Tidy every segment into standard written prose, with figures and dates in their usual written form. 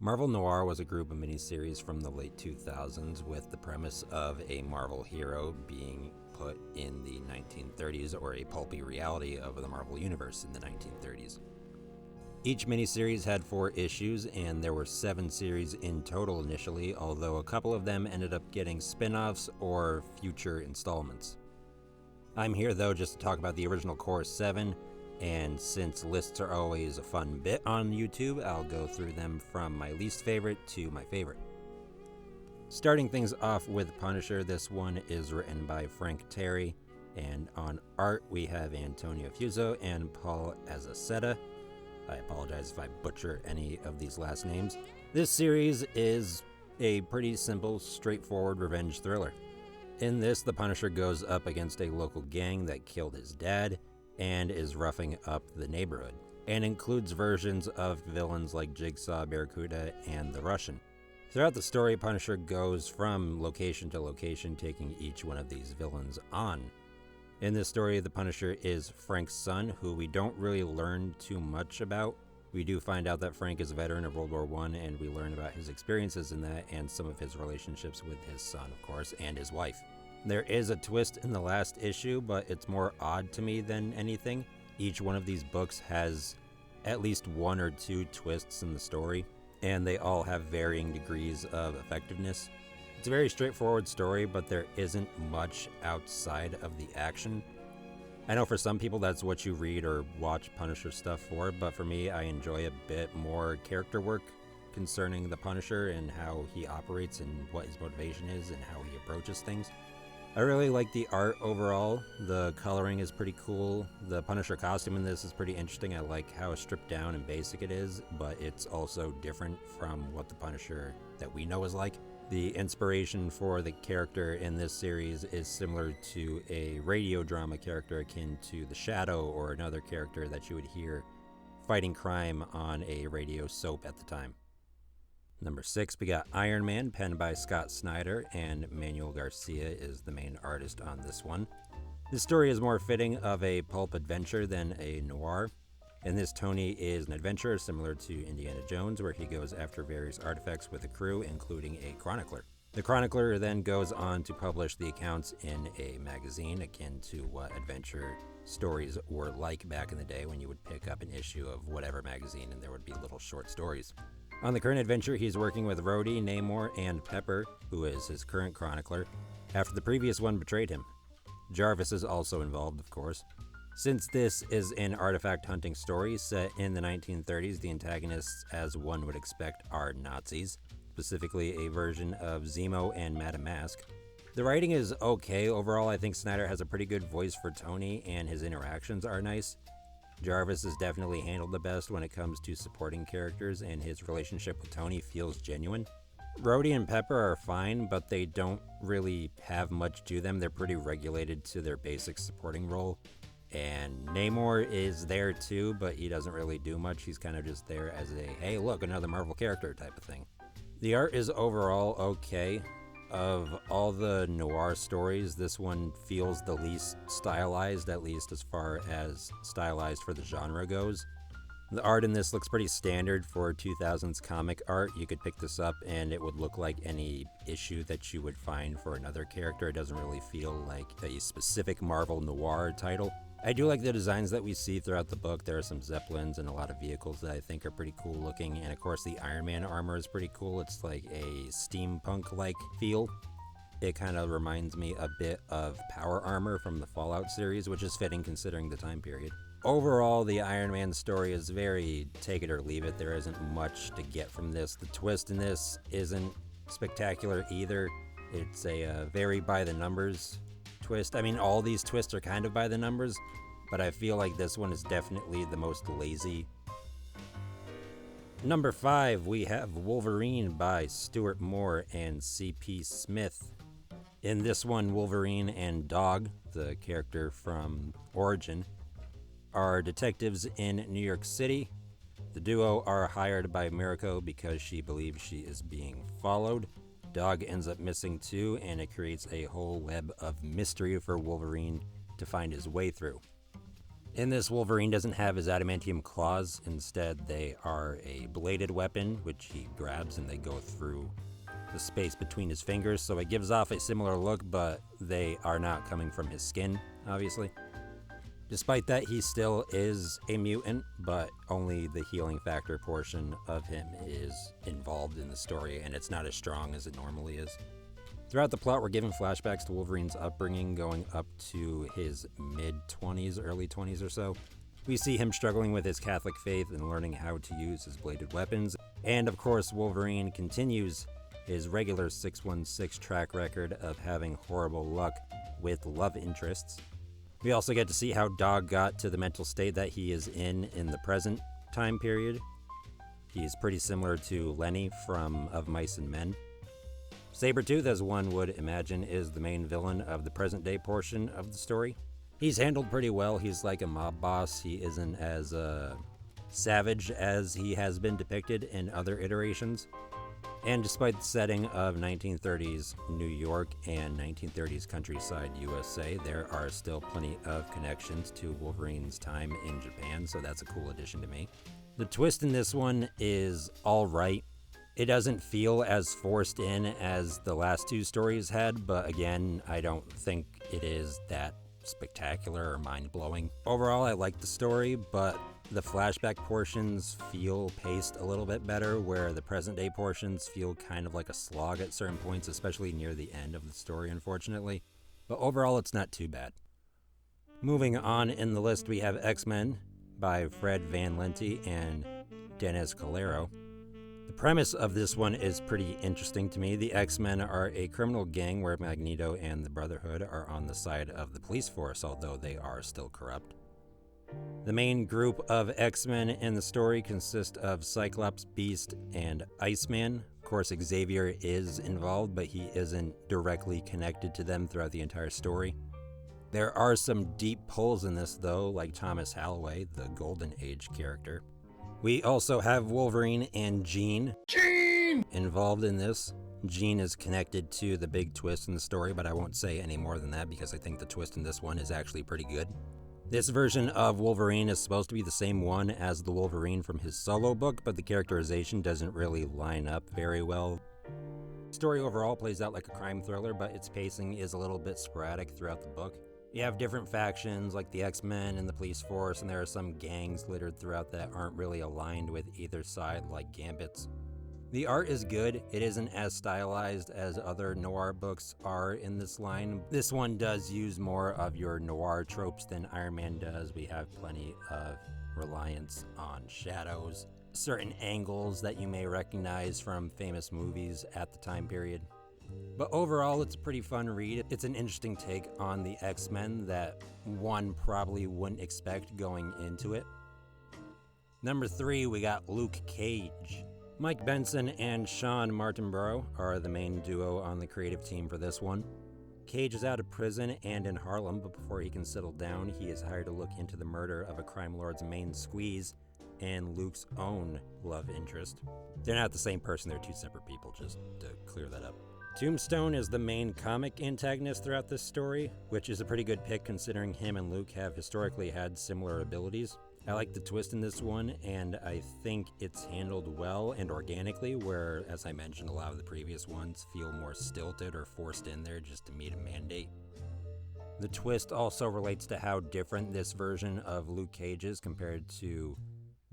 Marvel Noir was a group of miniseries from the late 2000s with the premise of a Marvel hero being put in the 1930s, or a pulpy reality of the Marvel Universe in the 1930s. Each miniseries had 4 issues, and there were 7 series in total initially, although a couple of them ended up getting spin-offs or future installments. I'm here though just to talk about the original core 7, and since lists are always a fun bit on YouTube, I'll go through them from my least favorite to my favorite. Starting things off with Punisher, this one is written by Frank Terry, and on art we have Antonio Fuso and Paul Azaceta. I apologize if I butcher any of these last names. This series is a pretty simple, straightforward revenge thriller. In this, the Punisher goes up against a local gang that killed his dad and is roughing up the neighborhood, and includes versions of villains like Jigsaw, Barracuda, and the Russian. Throughout the story, Punisher goes from location to location, taking each one of these villains on. In this story, the Punisher is Frank's son, who we don't really learn too much about. We do find out that Frank is a veteran of World War I, and we learn about his experiences in that and some of his relationships with his son, of course, and his wife. There is a twist in the last issue, but it's more odd to me than anything. Each one of these books has at least 1 or 2 twists in the story, and they all have varying degrees of effectiveness. It's a very straightforward story, but there isn't much outside of the action. I know for some people that's what you read or watch Punisher stuff for, but for me, I enjoy a bit more character work concerning the Punisher and how he operates and what his motivation is and how he approaches things. I really like the art overall. The coloring is pretty cool. The Punisher costume in this is pretty interesting. I like how stripped down and basic it is, but it's also different from what the Punisher that we know is like. The inspiration for the character in this series is similar to a radio drama character akin to The Shadow, or another character that you would hear fighting crime on a radio soap at the time. Number 6, we got Iron Man, penned by Scott Snyder, and Manuel Garcia is the main artist on this one. This story is more fitting of a pulp adventure than a noir. In this, Tony is an adventurer similar to Indiana Jones, where he goes after various artifacts with a crew, including a chronicler. The chronicler then goes on to publish the accounts in a magazine, akin to what adventure stories were like back in the day, when you would pick up an issue of whatever magazine and there would be little short stories. On the current adventure, he's working with Rhodey, Namor, and Pepper, who is his current chronicler, after the previous one betrayed him. Jarvis is also involved, of course. Since this is an artifact hunting story set in the 1930s, the antagonists, as one would expect, are Nazis, specifically a version of Zemo and Madame Mask. The writing is okay overall. I think Snyder has a pretty good voice for Tony, and his interactions are nice. Jarvis is definitely handled the best when it comes to supporting characters, and his relationship with Tony feels genuine. Rhodey and Pepper are fine, but they don't really have much to them. They're pretty regulated to their basic supporting role. And Namor is there too, but he doesn't really do much. He's kind of just there as a, hey look, another Marvel character type of thing. The art is overall okay. Of all the noir stories, this one feels the least stylized, at least as far as stylized for the genre goes. The art in this looks pretty standard for 2000s comic art. You could pick this up and it would look like any issue that you would find for another character. It doesn't really feel like a specific Marvel noir title. I do like the designs that we see throughout the book. There are some Zeppelins and a lot of vehicles that I think are pretty cool looking. And of course the Iron Man armor is pretty cool. It's like a steampunk-like feel. It kind of reminds me a bit of Power Armor from the Fallout series, which is fitting considering the time period. Overall, the Iron Man story is very take it or leave it. There isn't much to get from this. The twist in this isn't spectacular either. It's a very by the numbers twist. I mean, all these twists are kind of by the numbers, but I feel like this one is definitely the most lazy. Number 5, we have Wolverine by Stuart Moore and C.P. Smith. In this one, Wolverine and Dog, the character from Origin, are detectives in New York City. The duo are hired by Miracle because she believes she is being followed. Dog ends up missing too, and it creates a whole web of mystery for Wolverine to find his way through. In this, Wolverine doesn't have his adamantium claws. Instead, they are a bladed weapon, which he grabs and they go through the space between his fingers, so it gives off a similar look, but they are not coming from his skin, obviously. Despite that, he still is a mutant, but only the healing factor portion of him is involved in the story, and it's not as strong as it normally is. Throughout the plot, we're given flashbacks to Wolverine's upbringing going up to his mid-20s, early 20s or so. We see him struggling with his Catholic faith and learning how to use his bladed weapons. And of course, Wolverine continues his regular 616 track record of having horrible luck with love interests. We also get to see how Dog got to the mental state that he is in the present time period. He's pretty similar to Lenny from Of Mice and Men. Sabretooth, as one would imagine, is the main villain of the present day portion of the story. He's handled pretty well. He's like a mob boss. He isn't as savage as he has been depicted in other iterations. And despite the setting of 1930s New York and 1930s countryside USA, there are still plenty of connections to Wolverine's time in Japan, so that's a cool addition to me. The twist in this one is alright. It doesn't feel as forced in as the last two stories had, but again, I don't think it is that spectacular or mind-blowing. Overall, I like the story, but the flashback portions feel paced a little bit better, where the present-day portions feel kind of like a slog at certain points, especially near the end of the story, unfortunately. But overall, it's not too bad. Moving on in the list, we have XMen by Fred Van Lente and Dennis Calero. The premise of this one is pretty interesting to me. The X-Men are a criminal gang where Magneto and the Brotherhood are on the side of the police force, although they are still corrupt. The main group of X-Men in the story consist of Cyclops, Beast, and Iceman. Of course, Xavier is involved, but he isn't directly connected to them throughout the entire story. There are some deep pulls in this, though, like Thomas Halloway, the Golden Age character. We also have Wolverine and Jean involved in this. Jean is connected to the big twist in the story, but I won't say any more than that because I think the twist in this one is actually pretty good. This version of Wolverine is supposed to be the same one as the Wolverine from his solo book, but the characterization doesn't really line up very well. The story overall plays out like a crime thriller, but its pacing is a little bit sporadic throughout the book. You have different factions like the X-Men and the police force, and there are some gangs littered throughout that aren't really aligned with either side, like Gambit's. The art is good. It isn't as stylized as other noir books are in this line. This one does use more of your noir tropes than Iron Man does. We have plenty of reliance on shadows, certain angles that you may recognize from famous movies at the time period. But overall, it's a pretty fun read. It's an interesting take on the X-Men that one probably wouldn't expect going into it. Number 3, we got Luke Cage. Mike Benson and Sean Martinborough are the main duo on the creative team for this one. Cage is out of prison and in Harlem, but before he can settle down, he is hired to look into the murder of a crime lord's main squeeze and Luke's own love interest. They're not the same person, they're two separate people, just to clear that up. Tombstone is the main comic antagonist throughout this story, which is a pretty good pick considering him and Luke have historically had similar abilities. I like the twist in this one, and I think it's handled well and organically, where, as I mentioned, a lot of the previous ones feel more stilted or forced in there just to meet a mandate. The twist also relates to how different this version of Luke Cage is compared to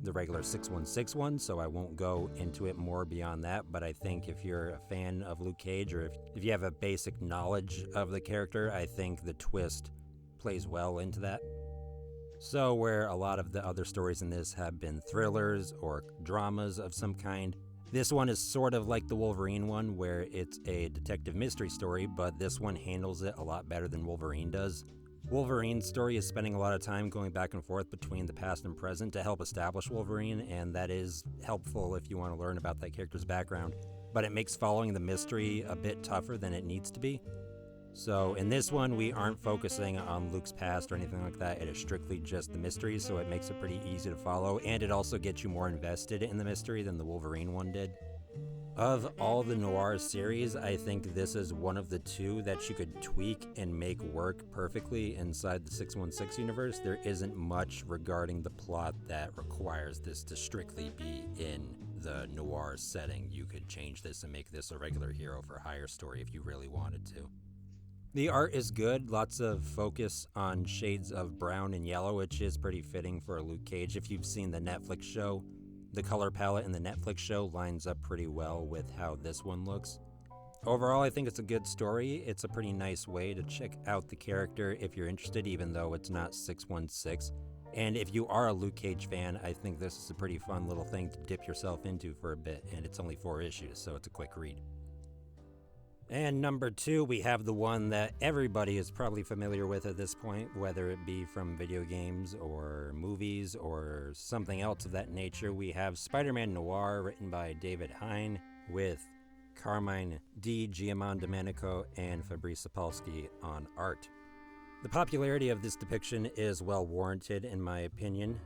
the regular 616 one, so I won't go into it more beyond that, but I think if you're a fan of Luke Cage, or if you have a basic knowledge of the character, I think the twist plays well into that. So where a lot of the other stories in this have been thrillers or dramas of some kind, this one is sort of like the Wolverine one, where it's a detective mystery story, but this one handles it a lot better than Wolverine does. Wolverine's story is spending a lot of time going back and forth between the past and present to help establish Wolverine, and that is helpful if you want to learn about that character's background, but it makes following the mystery a bit tougher than it needs to be. So in this one, we aren't focusing on Luke's past or anything like that. It is strictly just the mystery, so it makes it pretty easy to follow, and it also gets you more invested in the mystery than the Wolverine one did. Of all the Noir series, I think this is one of the two that you could tweak and make work perfectly inside the 616 universe. There isn't much regarding the plot that requires this to strictly be in the Noir setting. You could change this and make this a regular hero for hire story if you really wanted to. The art is good, lots of focus on shades of brown and yellow, which is pretty fitting for a Luke Cage. If you've seen the Netflix show, the color palette in the Netflix show lines up pretty well with how this one looks. Overall, I think it's a good story. It's a pretty nice way to check out the character if you're interested, even though it's not 616. And if you are a Luke Cage fan, I think this is a pretty fun little thing to dip yourself into for a bit, and it's only 4 issues, so it's a quick read. And number 2, we have the one that everybody is probably familiar with at this point, whether it be from video games or movies or something else of that nature. We have SpiderMan Noir, written by David Hine, with Carmine Di Giandomenico and Fabrice Sapolsky on art. The popularity of this depiction is well warranted, in my opinion.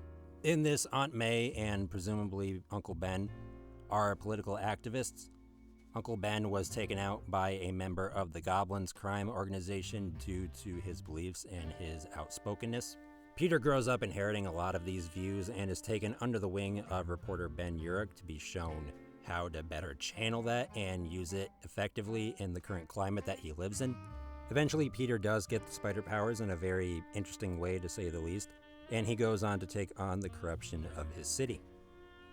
In this, Aunt May and presumably Uncle Ben are political activists. Uncle Ben was taken out by a member of the Goblins crime organization due to his beliefs and his outspokenness. Peter grows up inheriting a lot of these views and is taken under the wing of reporter Ben Urich to be shown how to better channel that and use it effectively in the current climate that he lives in. Eventually, Peter does get the spider powers in a very interesting way, to say the least, and he goes on to take on the corruption of his city.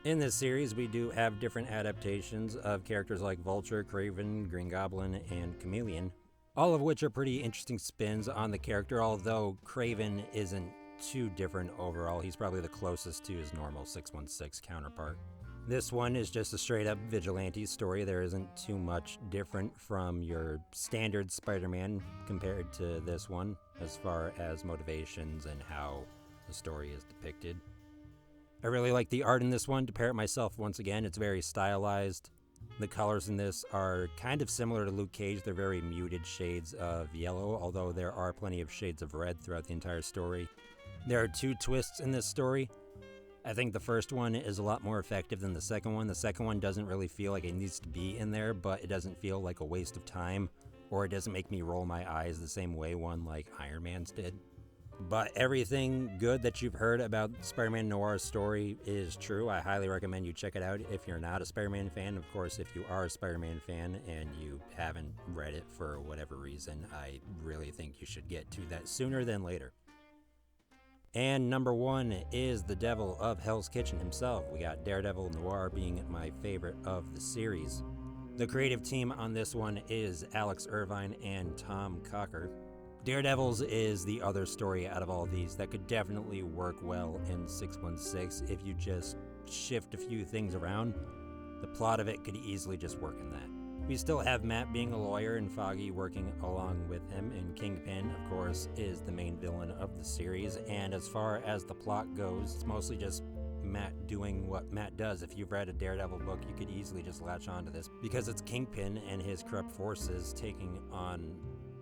In this series, we do have different adaptations of characters like Vulture, Kraven, Green Goblin, and Chameleon, all of which are pretty interesting spins on the character, although Kraven isn't too different overall. He's probably the closest to his normal 616 counterpart. This one is just a straight-up vigilante story. There isn't too much different from your standard Spider-Man compared to this one, as far as motivations and how the story is depicted. I really like the art in this one. To pair it myself once again, it's very stylized. The colors in this are kind of similar to Luke Cage. They're very muted shades of yellow, although there are plenty of shades of red throughout the entire story. There are 2 twists in this story. I think the first one is a lot more effective than the second one. The second one doesn't really feel like it needs to be in there, but it doesn't feel like a waste of time, or it doesn't make me roll my eyes the same way one like Iron Man's did. But everything good that you've heard about Spider-Man Noir's story is true. I highly recommend you check it out if you're not a Spider-Man fan. Of course, if you are a Spider-Man fan and you haven't read it for whatever reason, I really think you should get to that sooner than later. And number 1 is the Devil of Hell's Kitchen himself. We got Daredevil Noir being my favorite of the series. The creative team on this one is Alex Irvine and Tom Cocker. Daredevil's is the other story out of all these that could definitely work well in 616 if you just shift a few things around. The plot of it could easily just work in that. We still have Matt being a lawyer and Foggy working along with him, and Kingpin, of course, is the main villain of the series, and as far as the plot goes, it's mostly just Matt doing what Matt does. If you've read a Daredevil book, you could easily just latch onto this, because it's Kingpin and his corrupt forces taking on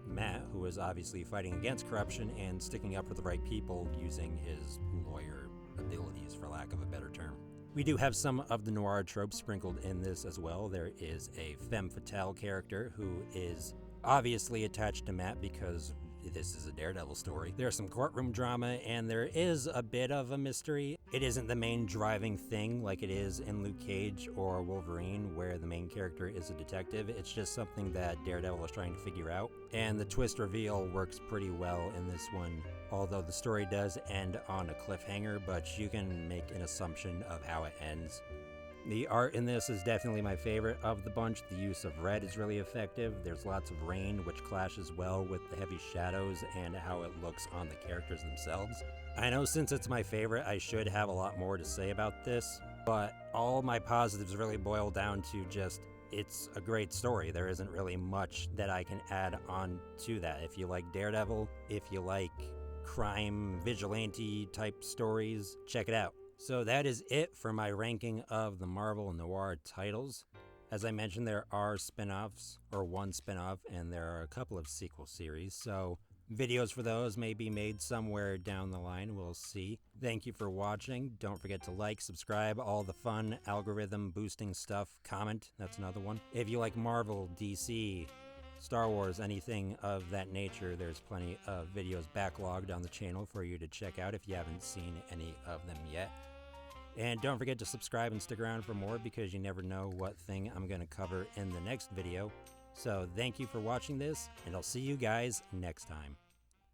Matt, who is obviously fighting against corruption and sticking up for the right people using his lawyer abilities, for lack of a better term. We do have some of the noir tropes sprinkled in this as well. There is a femme fatale character who is obviously attached to Matt because this is a Daredevil story. There's some courtroom drama, and there is a bit of a mystery. It isn't the main driving thing like it is in Luke Cage or Wolverine, where the main character is a detective. It's just something that Daredevil is trying to figure out, and the twist reveal works pretty well in this one, although the story does end on a cliffhanger, but you can make an assumption of how it ends. The art in this is definitely my favorite of the bunch. The use of red is really effective. There's lots of rain, which clashes well with the heavy shadows and how it looks on the characters themselves. I know since it's my favorite, I should have a lot more to say about this, but all my positives really boil down to just, it's a great story. There isn't really much that I can add on to that. If you like Daredevil, if you like crime, vigilante type stories, check it out. So that is it for my ranking of the Marvel Noir titles. As I mentioned, there are spin-offs, or one spin-off, and there are a couple of sequel series, so Videos for those may be made somewhere down the line. We'll see. Thank you for watching. Don't forget to like, subscribe, all the fun algorithm boosting stuff. Comment, that's another one. If you like Marvel, DC, Star Wars, anything of that nature, there's plenty of videos backlogged on the channel for you to check out if you haven't seen any of them yet. And don't forget to subscribe and stick around for more, because you never know what thing I'm going to cover in the next video. So thank you for watching this, and I'll see you guys next time.